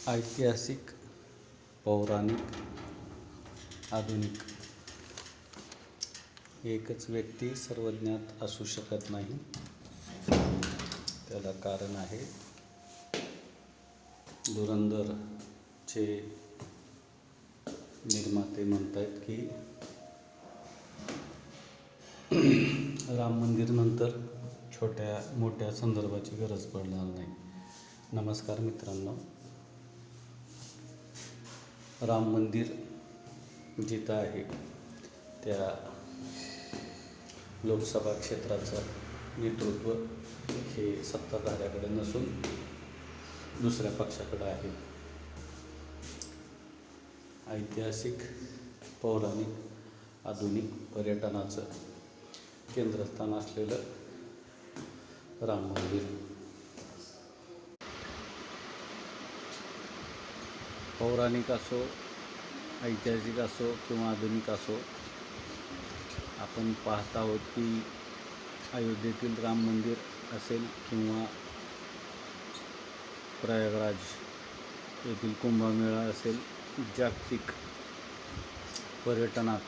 ऐतिहासिक, पौराणिक, आधुनिक. एकच व्यक्ती सर्वज्ञात असू शकत नाही. त्याला कारण आहे. धुरंधरचे निर्माते म्हणतात की राम मंदिर नंतर छोट्या मोठ्या संदर्भाची गरज पडणार नाही. नमस्कार मित्रांनो, राम मंदिर जिथं आहे त्या लोकसभा क्षेत्राचं नेतृत्व हे सत्ताधाऱ्याकडे नसून दुसऱ्या पक्षाकडे आहे. ऐतिहासिक, पौराणिक, आधुनिक पर्यटनाचं केंद्रस्थान असलेलं राम मंदिर. पौराणिक असो, ऐतिहासिक असो किंवा आधुनिक असो, आपण पाहत आहोत की अयोध्येतील राम मंदिर असेल किंवा प्रयागराज येथील कुंभमेळा असेल, जागतिक पर्यटनात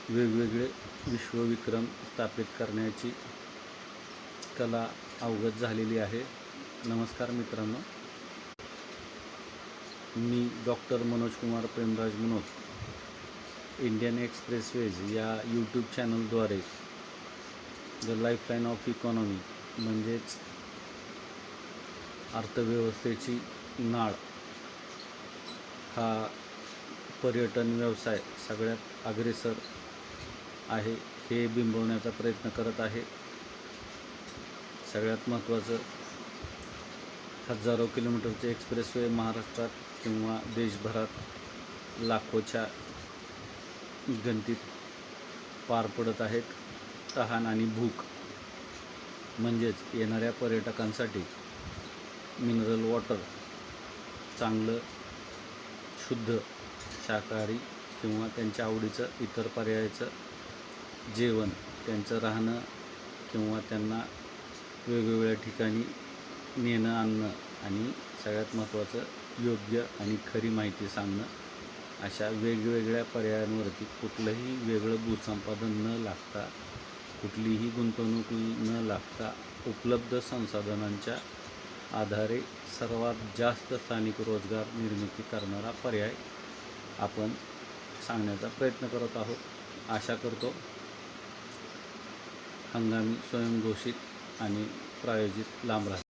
वेगवेगळे विश्वविक्रम स्थापित करण्याची कला अवगत झालेली आहे. नमस्कार मित्रांनो, मी doctor Manoj Kumar Premraj Manoj Indian expressways या यूट्यूब चॅनलद्वारे द लाईफलाईन ऑफ इकॉनॉमी म्हणजेच अर्थव्यवस्थेची नाळ हा पर्यटन व्यवसाय सगळ्यात अग्रेसर आहे हे बिंबवण्याचा प्रयत्न करत आहे. सगळ्यात महत्त्वाचं, हजारो किलोमीटरचे एक्सप्रेसवे महाराष्ट्रात किंवा देशभरात लाखोच्या गणतीत पार पडत आहेत. तहान आणि भूक म्हणजेच येणाऱ्या पर्यटकांसाठी मिनरल वॉटर, चांगलं शुद्ध शाकाहारी किंवा त्यांच्या आवडीचं इतर पर्यायाचं जेवण, त्यांचं राहणं किंवा त्यांना वेगवेगळ्या ठिकाणी नेणं आणणं आणि सगळ्यात महत्त्वाचं योग्य आणि खरी माहिती सांगणं, अशा वेगवेगळ्या पर्यायांवरती कुठलंही वेगळं भूसंपादन न लागता, कुठलीही गुंतवणूक न लागता उपलब्ध संसाधनांच्या आधारे सर्वात जास्त स्थानिक रोजगार निर्मिती करणारा पर्याय आपण सांगण्याचा प्रयत्न करत आहोत. आशा करतो हंगामी, स्वयंघोषित आणि प्रायोजित लांब राहतील.